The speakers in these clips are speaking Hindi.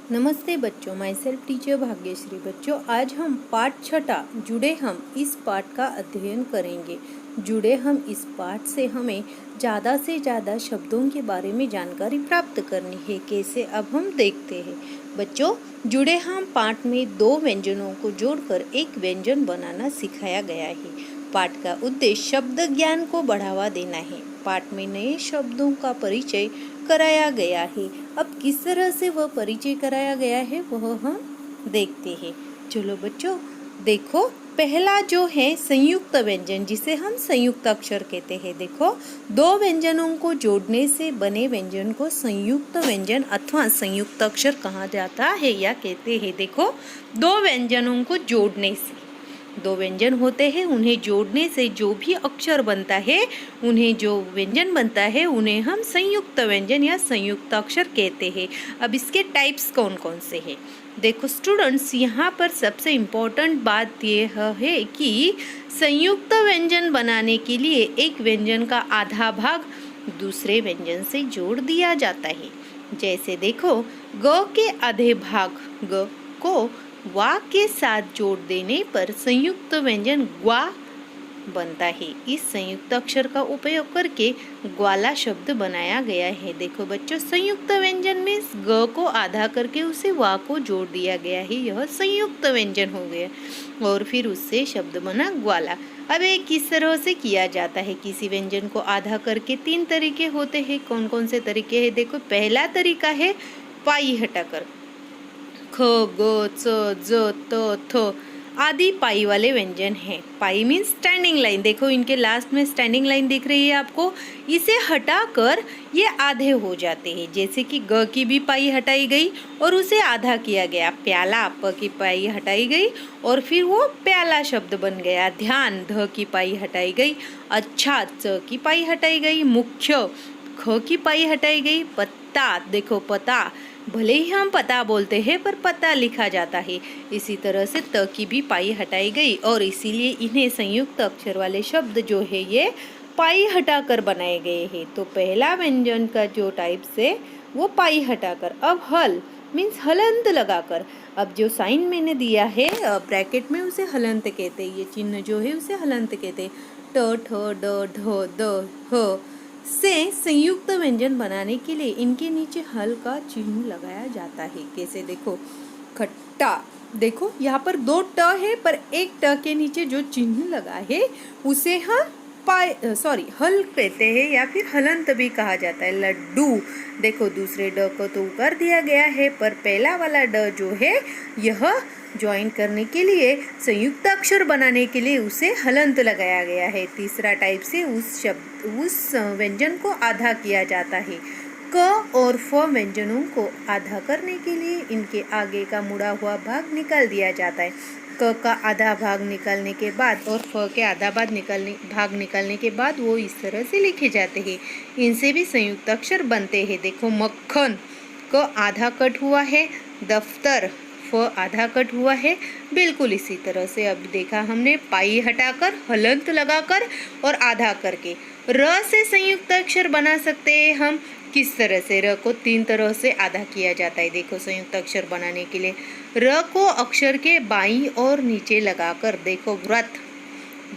नमस्ते बच्चों, माई सेल्फ टीचर भाग्यश्री। बच्चों, आज हम पाठ छठा जुड़े हम इस पाठ का अध्ययन करेंगे। जुड़े हम इस पाठ से हमें ज़्यादा से ज़्यादा शब्दों के बारे में जानकारी प्राप्त करनी है। कैसे, अब हम देखते हैं। बच्चों, जुड़े हम पाठ में दो व्यंजनों को जोड़कर एक व्यंजन बनाना सिखाया गया है। पाठ का उद्देश्य शब्द ज्ञान को बढ़ावा देना है। पाठ में नए शब्दों का परिचय कराया गया है। अब किस तरह से वह परिचय कराया गया है वह हम देखते हैं। चलो बच्चों, देखो, पहला जो है संयुक्त व्यंजन, जिसे हम संयुक्त अक्षर कहते हैं। देखो, दो व्यंजनों को जोड़ने से बने व्यंजन को संयुक्त व्यंजन अथवा संयुक्त अक्षर कहा जाता है या कहते हैं। देखो, दो व्यंजनों को जोड़ने से, दो व्यंजन होते हैं, उन्हें जोड़ने से जो भी अक्षर बनता है, उन्हें जो व्यंजन बनता है, उन्हें हम संयुक्त व्यंजन या संयुक्त अक्षर कहते हैं। अब इसके टाइप्स कौन कौन से हैं? देखो स्टूडेंट्स, यहाँ पर सबसे इम्पोर्टेंट बात यह है कि संयुक्त व्यंजन बनाने के लिए एक व्यंजन का आधा भाग दूसरे व्यंजन से जोड़ दिया जाता है। जैसे देखो, ग के आधे भाग ग को वा के साथ जोड़ देने पर संयुक्त व्यंजन ग्वा बनता है। इस संयुक्त अक्षर का उपयोग करके ग्वाला शब्द बनाया गया है। देखो बच्चों, संयुक्त व्यंजन में ग को आधा करके उसे वा को जोड़ दिया गया है, यह संयुक्त व्यंजन हो गया और फिर उससे शब्द बना ग्वाला। अब ये किस तरह से किया जाता है? किसी व्यंजन को आधा करके तीन तरीके होते हैं। कौन कौन से तरीके हैं? देखो, पहला तरीका है पाई हटाकर। ख, ग, च, ज, त, थ आदि पाई वाले व्यंजन हैं। पाई मीन्स स्टैंडिंग लाइन। देखो, इनके लास्ट में स्टैंडिंग लाइन दिख रही है आपको। इसे हटाकर ये आधे हो जाते हैं। जैसे कि ग की भी पाई हटाई गई और उसे आधा किया गया। प्याला, प की पाई हटाई गई और फिर वो प्याला शब्द बन गया। ध्यान, ध की पाई हटाई गई। अच्छा, च की पाई हटाई गई। मुख्य, ख की पाई हटाई गई। पत्ता, देखो पता, भले ही हम पता बोलते हैं पर पता लिखा जाता है। इसी तरह से त की भी पाई हटाई गई और इसीलिए इन्हें संयुक्त अक्षर वाले शब्द जो है ये पाई हटाकर बनाए गए हैं। तो पहला व्यंजन का जो टाइप से वो पाई हटाकर। अब हल मीन्स हलंत लगाकर। अब जो साइन मैंने दिया है ब्रैकेट में, उसे हलंत कहते हैं। ये चिन्ह जो है उसे हलंत कहते हैं। ट, ठ, ड, ढ, द, ह से संयुक्त व्यंजन बनाने के लिए इनके नीचे हल का चिन्ह लगाया जाता है। कैसे? देखो, खट्टा, देखो यहाँ पर दो ट है पर एक ट के नीचे जो चिन्ह लगा है उसे हम हल कहते हैं या फिर हलंत भी कहा जाता है। लड्डू, देखो दूसरे ड को तो कर दिया गया है पर पहला वाला ड जो है यह ज्वाइन करने के लिए, संयुक्त अक्षर बनाने के लिए उसे हलंत लगाया गया है। तीसरा टाइप से उस व्यंजन को आधा किया जाता है। क और फ व्यंजनों को आधा करने के लिए इनके आगे का मुड़ा हुआ भाग निकाल दिया जाता है। क का आधा भाग निकालने के बाद और फ के आधा भाग निकालने के बाद वो इस तरह से लिखे जाते हैं। इनसे भी संयुक्त अक्षर बनते हैं। देखो, मक्खन, क आधा कट हुआ है। दफ्तर, फ आधा कट हुआ है। बिल्कुल इसी तरह से अब देखा हमने, पाई हटाकर, हलंत लगाकर और आधा करके। र से संयुक्त अक्षर बना सकते हैं हम। किस तरह से? र को तीन तरह से आधा किया जाता है। देखो, संयुक्त अक्षर बनाने के लिए र को अक्षर के बाईं और नीचे लगाकर, देखो व्रत,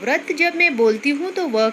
व्रत जब मैं बोलती हूँ तो व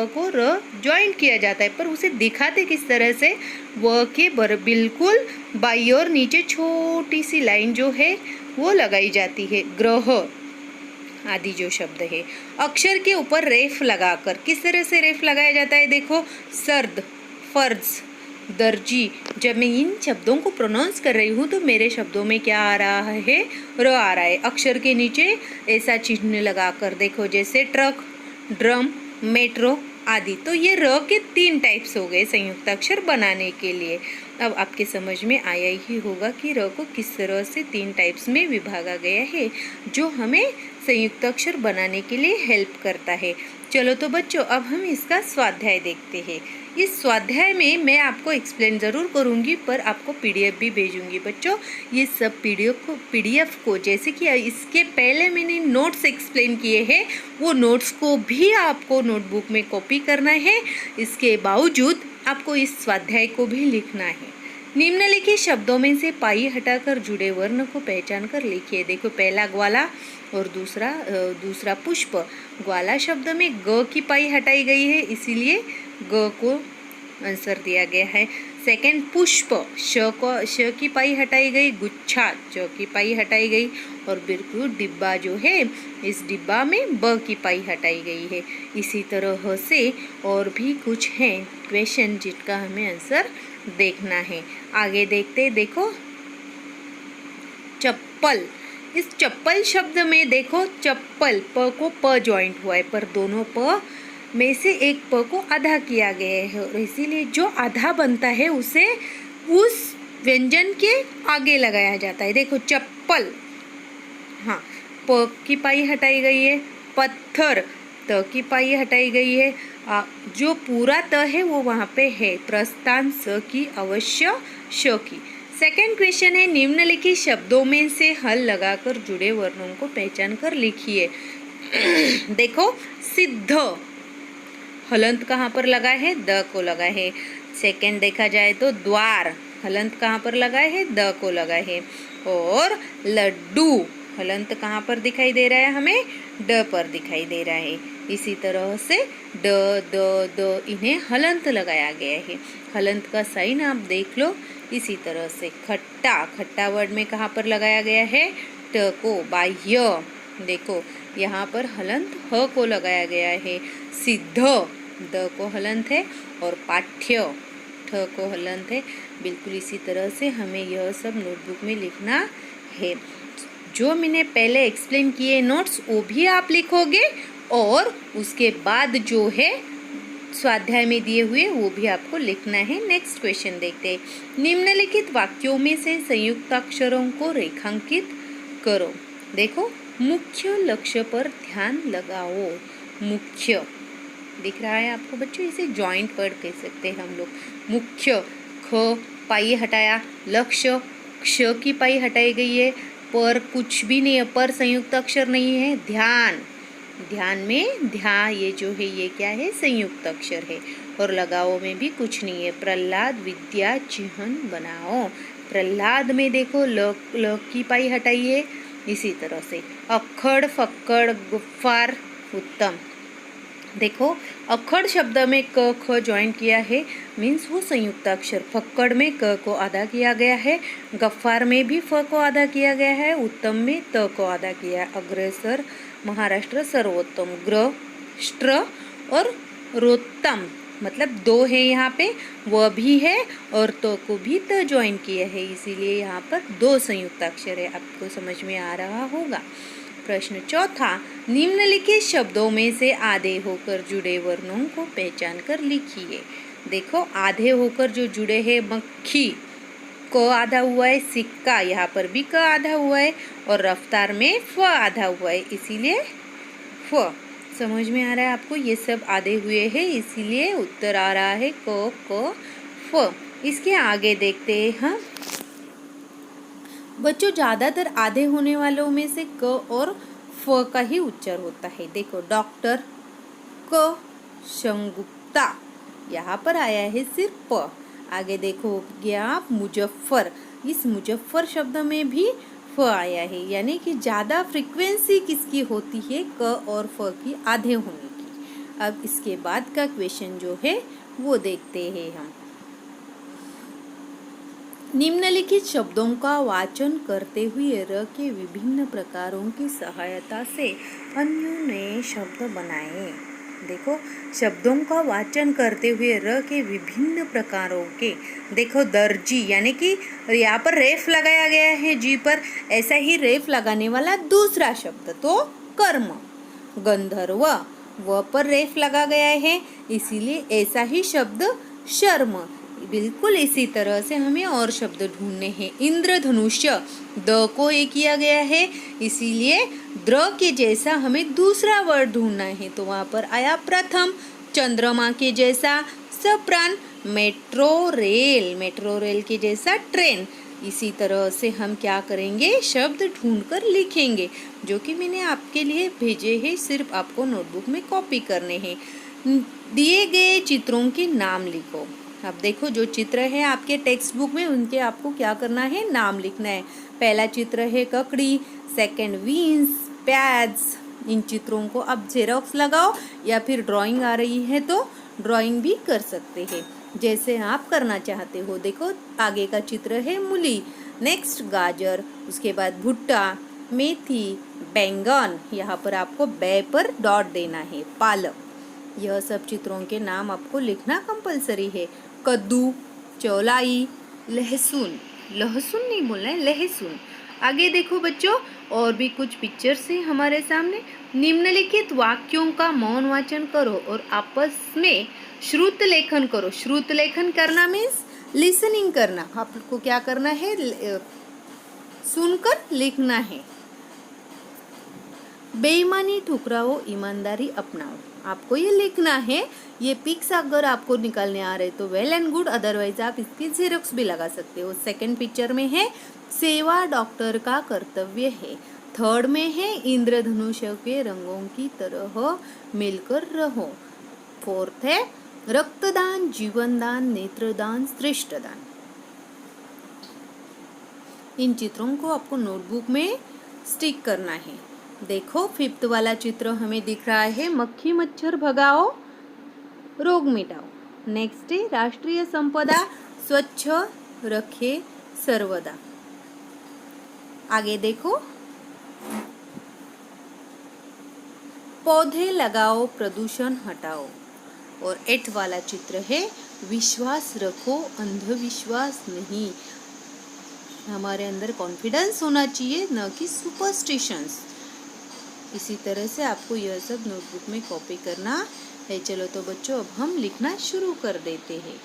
को र ज्वाइन किया जाता है पर उसे दिखाते किस तरह से? व के बिल्कुल बाईं और नीचे छोटी सी लाइन जो है वो लगाई जाती है। ग्रह आदि जो शब्द है अक्षर के ऊपर रेफ लगाकर। किस तरह से रेफ लगाया जाता है? देखो, सर्द, फर्ज, दर्जी। जब मैं इन शब्दों को प्रोनाउंस कर रही हूँ तो मेरे शब्दों में क्या आ रहा है? र आ रहा है। अक्षर के नीचे ऐसा चिन्ह लगाकर, देखो जैसे ट्रक, ड्रम, मेट्रो आदि। तो ये र के तीन टाइप्स हो गए संयुक्त अक्षर बनाने के लिए। अब आपके समझ में आया ही होगा कि र को किस तरह से तीन टाइप्स में विभागा गया है जो हमें संयुक्त अक्षर बनाने के लिए हेल्प करता है। चलो तो बच्चों, अब हम इसका स्वाध्याय देखते हैं। इस स्वाध्याय में मैं आपको एक्सप्लेन ज़रूर करूँगी पर आपको पीडीएफ भी भेजूँगी। बच्चों, ये सब पीडीएफ को जैसे कि इसके पहले मैंने नोट्स एक्सप्लेन किए हैं, वो नोट्स को भी आपको नोटबुक में कॉपी करना है। इसके बावजूद आपको इस स्वाध्याय को भी लिखना है। निम्नलिखित शब्दों में से पाई हटाकर जुड़े वर्ण को पहचान कर लिखिए। देखो पहला ग्वाला और दूसरा पुष्प। ग्वाला शब्द में ग की पाई हटाई गई है, इसीलिए ग को आंसर दिया गया है। सेकंड पुष्प, श की पाई हटाई गई। गुच्छा, च की पाई हटाई गई। और बिल्कुल डिब्बा जो है, इस डिब्बा में ब की पाई हटाई गई है। इसी तरह से और भी कुछ हैं क्वेश्चन जिसका हमें आंसर देखना है। आगे देखते, देखो चप्पल। इस चप्पल शब्द में देखो चप्पल, प को प ज्वाइंट हुआ है, पर दोनों प में से एक प को आधा किया गया है और इसीलिए जो आधा बनता है उसे उस व्यंजन के आगे लगाया जाता है। देखो चप्पल, हाँ, प की पाई हटाई गई है। पत्थर, त की पाई हटाई गई है। जो पूरा त है वो वहाँ पे है। प्रस्थान, स की, अवश्य, श की। सेकंड क्वेश्चन है, निम्नलिखित शब्दों में से हल लगाकर जुड़े वर्णों को पहचान कर लिखिए। देखो सिद्ध, हलंत कहाँ पर लगा है? द को लगा है। सेकंड देखा जाए तो द्वार, हलंत कहाँ पर लगा है? द को लगा है। और लड्डू, हलंत कहाँ पर दिखाई दे रहा है हमें? ड पर दिखाई दे रहा है। इसी तरह से ड, द इन्हें हलंत लगाया गया है। हलंत का साइन आप देख लो। इसी तरह से खट्टा, खट्टा वर्ड में कहाँ पर लगाया गया है? ट को। बाह्य, देखो यहाँ पर हलंत ह को लगाया गया है। सिद्ध, द को हलंत है और पाठ्य, ठ को हलंत है। बिल्कुल इसी तरह से हमें यह सब नोटबुक में लिखना है। जो मैंने पहले एक्सप्लेन किए नोट्स वो भी आप लिखोगे और उसके बाद जो है स्वाध्याय में दिए हुए वो भी आपको लिखना है। नेक्स्ट क्वेश्चन देखते हैं। निम्नलिखित वाक्यों में से संयुक्ताक्षरों को रेखांकित करो। देखो मुख्य लक्ष्य पर ध्यान लगाओ। मुख्य दिख रहा है आपको बच्चों, इसे जॉइंट वर्ड कह सकते हैं हम लोग। मुख्य, ख पाई हटाया। लक्ष्य, क्ष की पाई हटाई गई है। पर कुछ भी नहीं है, पर संयुक्त अक्षर नहीं है। ध्यान, ध्यान में ध्या, ये जो है ये क्या है? संयुक्त अक्षर है। और लगाओ में भी कुछ नहीं है। प्रहलाद विद्या चिन्ह बनाओ। प्रहलाद में देखो ल की पाई हटाई है। इसी तरह से अक्खड़, फक्कड़, गुफ्फार, उत्तम। देखो अक्खड़ शब्द में क ख ज्वाइन किया है, मीन्स वो संयुक्त अक्षर। फक्कड़ में क को आधा किया गया है। गफ्फार में भी फ को आधा किया गया है। उत्तम में त को आधा किया है। अग्रसर, महाराष्ट्र, सर्वोत्तम। ग्र, स्ट्र और रोत्तम, मतलब दो है यहाँ पे, वह भी है और तो को भी त ज्वाइन किया है, इसीलिए यहाँ पर दो संयुक्त अक्षर है। आपको समझ में आ रहा होगा। प्रश्न चौथा, निम्नलिखित शब्दों में से आधे होकर जुड़े वर्णों को पहचान कर लिखिए। देखो आधे होकर जो जुड़े हैं, मक्खी, क आधा हुआ है। सिक्का, यहाँ पर भी क आधा हुआ है। और रफ्तार में फ आधा हुआ है, इसीलिए फ। समझ में आ रहा है आपको? ये सब आधे हुए हैं, इसीलिए उत्तर आ रहा है क, फ। इसके आगे देखते हैं हम बच्चों, ज़्यादातर आधे होने वालों में से क और फ का ही उच्चार होता है। देखो डॉक्टर, क, शंगुप्ता, यहाँ पर आया है सिर्फ प। आगे देखो गया आप मुजफ्फर, इस मुजफ्फर शब्द में भी फ आया है, यानी कि ज़्यादा फ्रीक्वेंसी किसकी होती है? क और फ की आधे होने की। अब इसके बाद का क्वेश्चन जो है वो देखते हैं हम। निम्नलिखित शब्दों का वाचन करते हुए र के विभिन्न प्रकारों की सहायता से अन्य नए शब्द बनाएं। देखो शब्दों का वाचन करते हुए र के विभिन्न प्रकारों के, देखो दर्जी, यानी कि यहाँ पर रेफ लगाया गया है जी पर, ऐसा ही रेफ लगाने वाला दूसरा शब्द तो कर्म। गंधर्व, व पर रेफ लगा गया है, इसीलिए ऐसा ही शब्द शर्म। बिल्कुल इसी तरह से हमें और शब्द ढूंढने हैं। इंद्रधनुष्य, द को ए किया गया है, इसीलिए द्र के जैसा हमें दूसरा वर्ड ढूंढना है, तो वहाँ पर आया प्रथम। चंद्रमा के जैसा सप्रान। मेट्रो रेल, मेट्रो रेल के जैसा ट्रेन। इसी तरह से हम क्या करेंगे? शब्द ढूंढकर लिखेंगे, जो कि मैंने आपके लिए भेजे हैं, सिर्फ आपको नोटबुक में कॉपी करने हैं। दिए गए चित्रों के नाम लिखो। अब देखो जो चित्र है आपके टेक्स्ट बुक में उनके आपको क्या करना है, नाम लिखना है। पहला चित्र है ककड़ी, सेकंड व्हील्स, पैड्स। इन चित्रों को अब जेरोक्स लगाओ या फिर ड्राइंग आ रही है तो ड्राइंग भी कर सकते हैं, जैसे आप करना चाहते हो। देखो आगे का चित्र है मूली, नेक्स्ट गाजर, उसके बाद भुट्टा, मेथी, बैंगन, यहाँ पर आपको बै पर डॉट देना है, पालक। यह सब चित्रों के नाम आपको लिखना कंपलसरी है। कद्दू, चौलाई, लहसुन, लहसुन नहीं बोलना है, लहसुन। आगे देखो बच्चों, और भी कुछ पिक्चर्स हैं हमारे सामने। निम्नलिखित वाक्यों का मौन वाचन करो और आपस में श्रुत लेखन करो। श्रुत लेखन करना मीन्स लिसनिंग करना। आपको क्या करना है, सुनकर लिखना है। बेईमानी ठुकराओ, ईमानदारी अपनाओ। आपको ये लिखना है। ये पिक्स अगर आपको निकालने आ रहे तो वेल एंड गुड, अदरवाइज आप इसकी जेरोक्स भी लगा सकते हो। सेकंड पिक्चर में है सेवा डॉक्टर का कर्तव्य है। थर्ड में है इंद्रधनुष के रंगों की तरह मिलकर रहो। फोर्थ है रक्तदान, जीवनदान, नेत्रदान, श्रेष्ठदान। इन चित्रों को आपको नोटबुक में स्टिक करना है। देखो फिफ्थ वाला चित्र हमें दिख रहा है, मक्खी मच्छर भगाओ, रोग मिटाओ। नेक्स्ट है राष्ट्रीय संपदा स्वच्छ रखे सर्वदा। आगे देखो, पौधे लगाओ, प्रदूषण हटाओ। और 8 वाला चित्र है विश्वास रखो, अंधविश्वास नहीं। हमारे अंदर कॉन्फिडेंस होना चाहिए, न कि सुपरस्टिशंस। इसी तरह से आपको यह सब नोटबुक में कॉपी करना है। चलो तो बच्चों अब हम लिखना शुरू कर देते हैं।